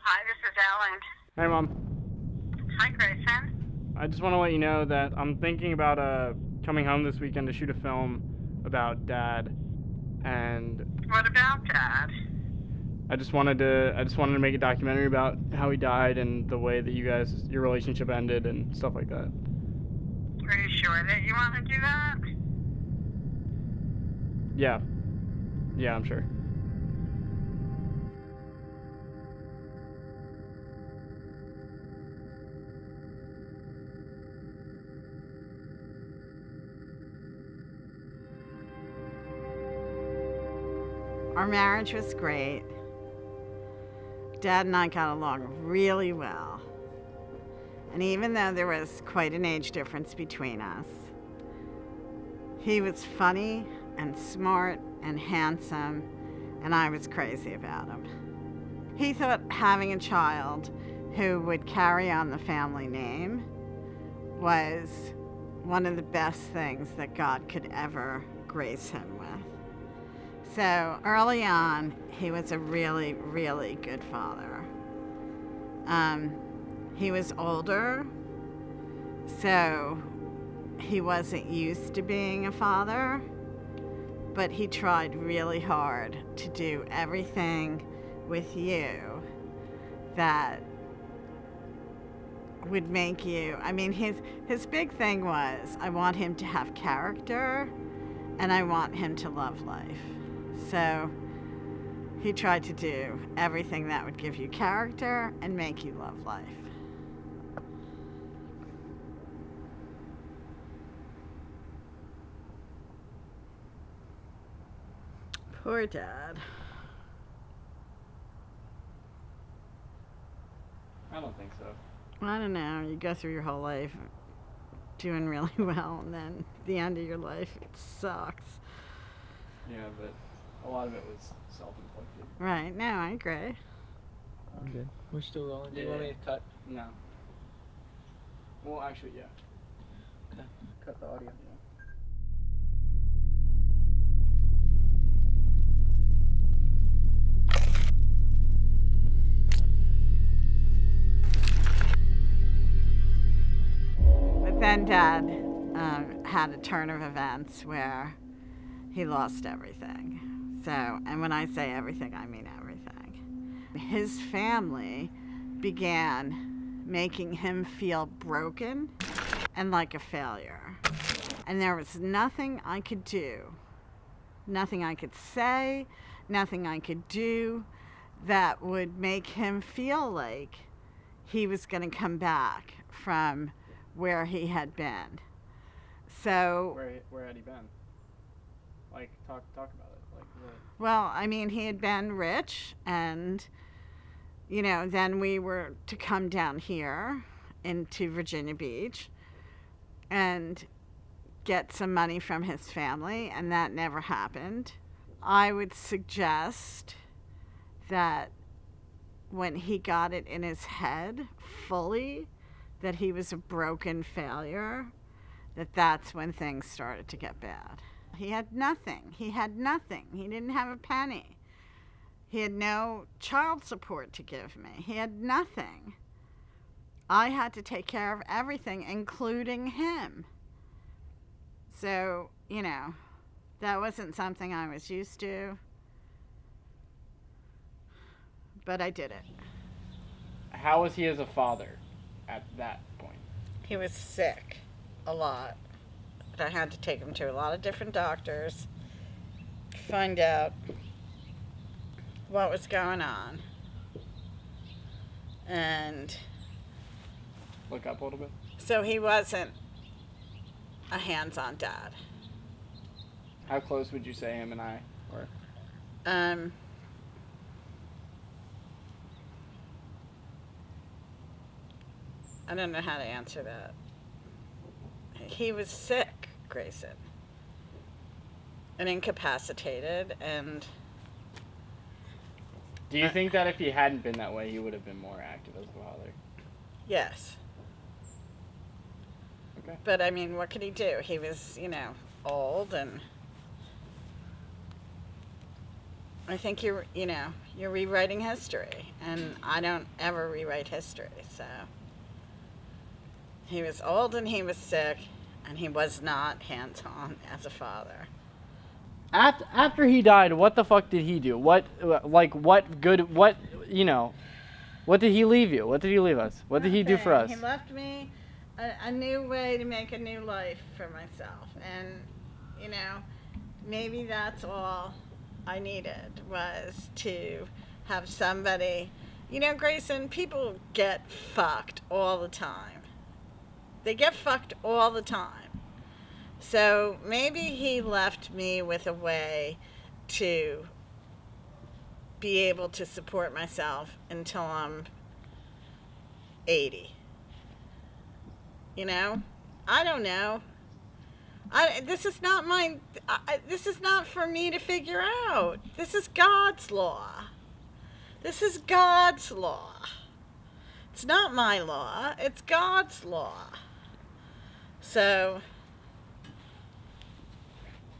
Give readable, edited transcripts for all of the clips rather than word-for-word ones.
Hi, this is Ellen. Hey, Mom. Hi, Grayson. I just want to let you know that I'm thinking about coming home this weekend to shoot a film about Dad, and What about Dad? I just wanted to make a documentary about how he died and the way that your relationship ended and stuff like that. Are you sure that you want to do that? Yeah, I'm sure. Our marriage was great. Dad and I got along really well. And even though there was quite an age difference between us, he was funny and smart and handsome, and I was crazy about him. He thought having a child who would carry on the family name was one of the best things that God could ever grace him with. So early on, he was a really, really good father. He was older, so he wasn't used to being a father, but he tried really hard to do everything with you that would make you, his big thing was, I want him to have character and I want him to love life. So he tried to do everything that would give you character and make you love life. Poor Dad. I don't think so. I don't know. You go through your whole life doing really well, and then at the end of your life, it sucks. Yeah, but a lot of it was self-inflicted. Right. No, I agree. I'm good. We're still rolling. Do you want me to cut? No. Well, actually, yeah. Okay. Cut the audio. But then Dad had a turn of events where he lost everything. So, and when I say everything, I mean everything. His family began making him feel broken and like a failure. And there was nothing I could do, nothing I could say, nothing I could do that would make him feel like he was going to come back from where he had been. So Where had he been? Like, talk about it. Like, what? Well, he had been rich, and then we were to come down here into Virginia Beach and get some money from his family, and that never happened. I would suggest that when he got it in his head fully that he was a broken failure, that's when things started to get bad. He had nothing. He didn't have a penny. He had no child support to give me. He had nothing. I had to take care of everything, including him. So, that wasn't something I was used to. But I did it. How was he as a father at that point? He was sick a lot. I had to take him to a lot of different doctors to find out what was going on. And Look up a little bit. so he wasn't a hands-on dad. How close would you say him and I were? I don't know how to answer that. He was sick, Grayson, and incapacitated, and Do you think that if he hadn't been that way, he would have been more active as a father? yes. Okay. But what could he do? He was, old, and I think you're rewriting history, and I don't ever rewrite history. So he was old and he was sick, and he was not hands-on as a father. After he died, what the fuck did he do? What did he leave you? What did he leave us? What did he do for us? He left me a new way to make a new life for myself, and maybe that's all I needed, was to have somebody. Grayson, people get fucked all the time. They get fucked all the time. So maybe he left me with a way to be able to support myself until I'm 80. I don't know. This is not for me to figure out. This is God's law. This is God's law. It's not my law. It's God's law. So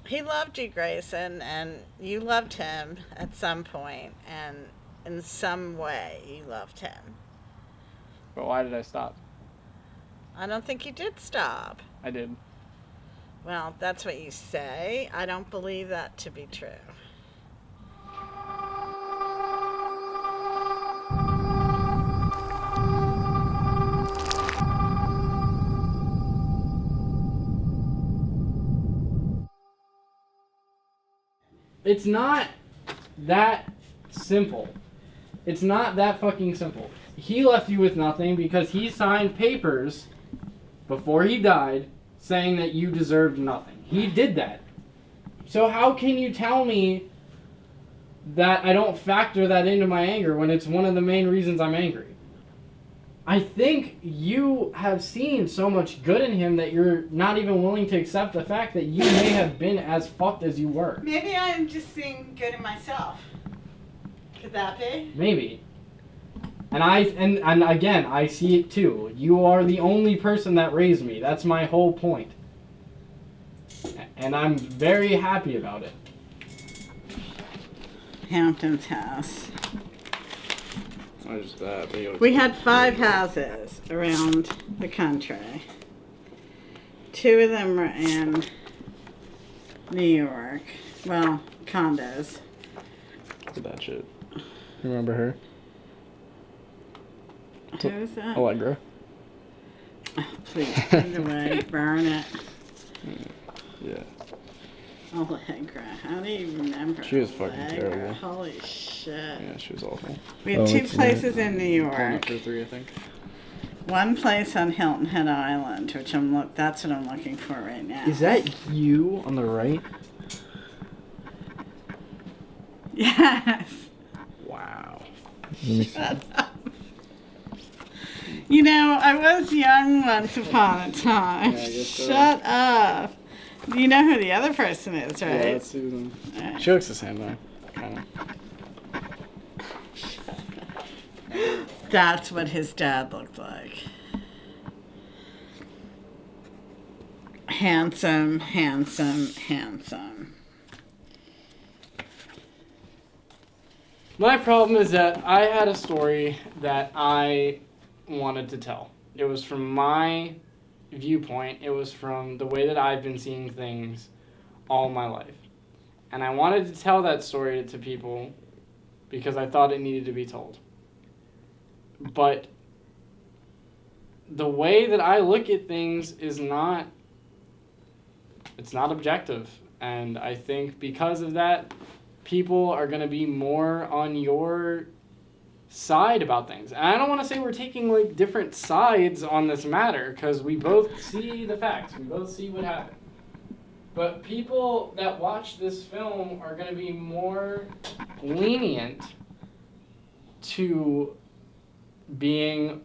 he loved you, Grayson, and you loved him at some point, and in some way you loved him. But why did I stop? I don't think you did stop. I did. Well, that's what you say. I don't believe that to be true. It's not that simple. It's not that fucking simple. He left you with nothing because he signed papers before he died saying that you deserved nothing. He did that. So how can you tell me that I don't factor that into my anger when it's one of the main reasons I'm angry? I think you have seen so much good in him that you're not even willing to accept the fact that you may have been as fucked as you were. Maybe I'm just seeing good in myself. Could that be? Maybe. And again, I see it too. You are the only person that raised me. That's my whole point. And I'm very happy about it. Hampton's house. Not just that, but We had 5 houses around the country. 2 of them were in New York. Well, condos. Look at that shit. Remember her? Who is that? Allegra. Oh, please, put it away. Burn it. Yeah. Allegra. How do you remember? She was fucking Allegra? terrible. Holy shit. Yeah, she was awful. We had 2 places in New York. For 3, I think. One place on Hilton Head Island, which that's what I'm looking for right now. Is that you on the right? Yes. Wow. Shut up. I was young once upon a time. Yeah, I guess so. Shut up. You know who the other person is, right? Yeah, that's Susan. Right. She looks the same though, kind of. That's what his dad looked like. Handsome, handsome, handsome. My problem is that I had a story that I wanted to tell. It was from my viewpoint. It was from the way that I've been seeing things all my life. And I wanted to tell that story to people because I thought it needed to be told. But the way that I look at things is not objective. And I think because of that, people are going to be more on your side about things. And I don't want to say we're taking different sides on this matter, because we both see the facts. We both see what happened. But people that watch this film are going to be more lenient to being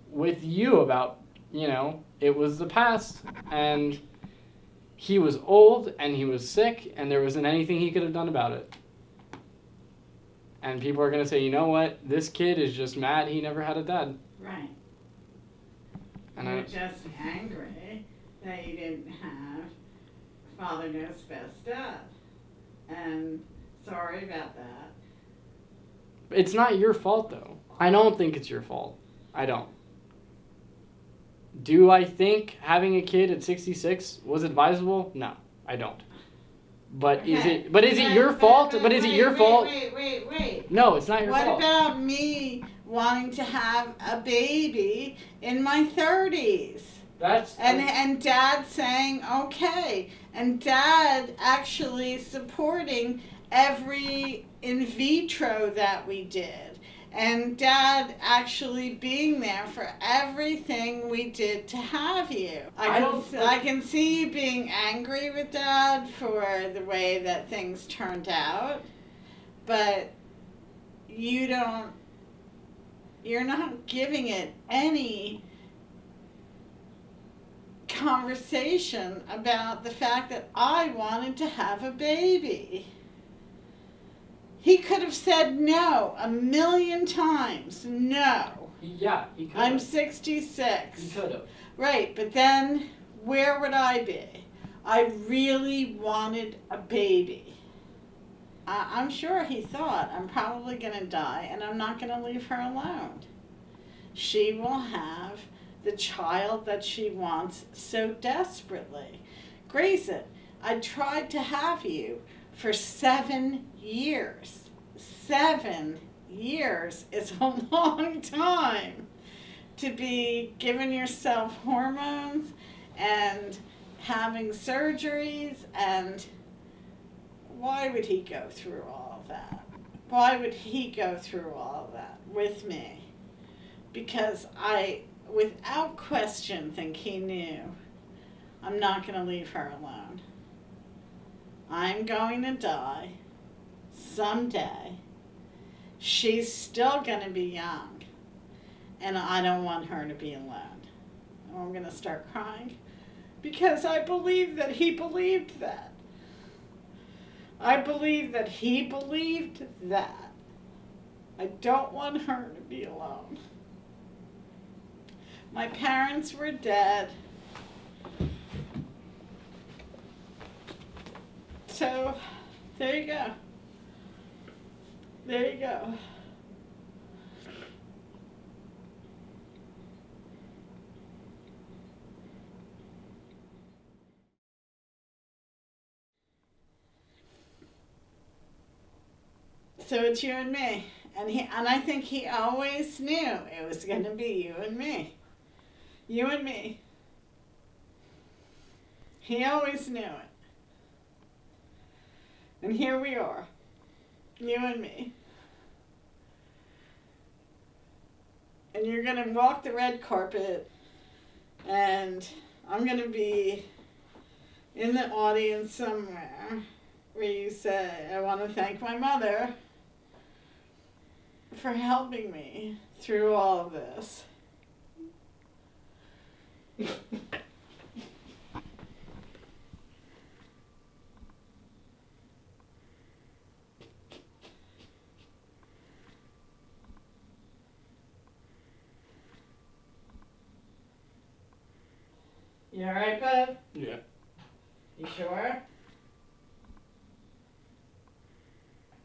with you about, it was the past, and he was old, and he was sick, and there wasn't anything he could have done about it. And people are going to say, you know what? This kid is just mad he never had a dad. Right. And You're just angry that you didn't have Father Knows Best dad. And Sorry about that. It's not your fault, though. I don't think it's your fault. I don't. Do I think having a kid at 66 was advisable? No, I don't. But is Okay. it? But is it your fault? But is it your fault? Wait. No, it's not your What fault. about me wanting to have a baby in my 30s? That's And Dad saying okay, and Dad actually supporting every in vitro that we did, and Dad actually being there for everything we did to have you. I can see you being angry with Dad for the way that things turned out, but you're not giving it any conversation about the fact that I wanted to have a baby. He could have said no 1,000,000 times. No. Yeah, he could. I'm He 66. could have. Right, but then where would I be? I really wanted a baby. I'm sure he thought, I'm probably going to die and I'm not going to leave her alone. She will have the child that she wants so desperately. Grayson, I tried to have you for 7 years. 7 years is a long time to be giving yourself hormones and having surgeries. And why would he go through all of that? Why would he go through all of that with me? Because I, without question, think he knew I'm not going to leave her alone. I'm going to die someday. She's still going to be young, and I don't want her to be alone. And I'm going to start crying because I believe that he believed that. I believe that he believed that. I don't want her to be alone. My parents were dead. So, there you go. There you go. So it's you and me. And I think he always knew it was going to be you and me. You and me. He always knew it. And here we are. You and me. And you're going to walk the red carpet, and I'm going to be in the audience somewhere where you say, I want to thank my mother for helping me through all of this. You alright, bud? Yeah. You sure?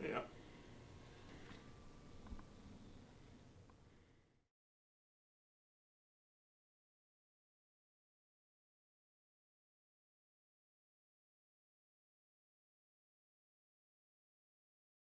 Yeah.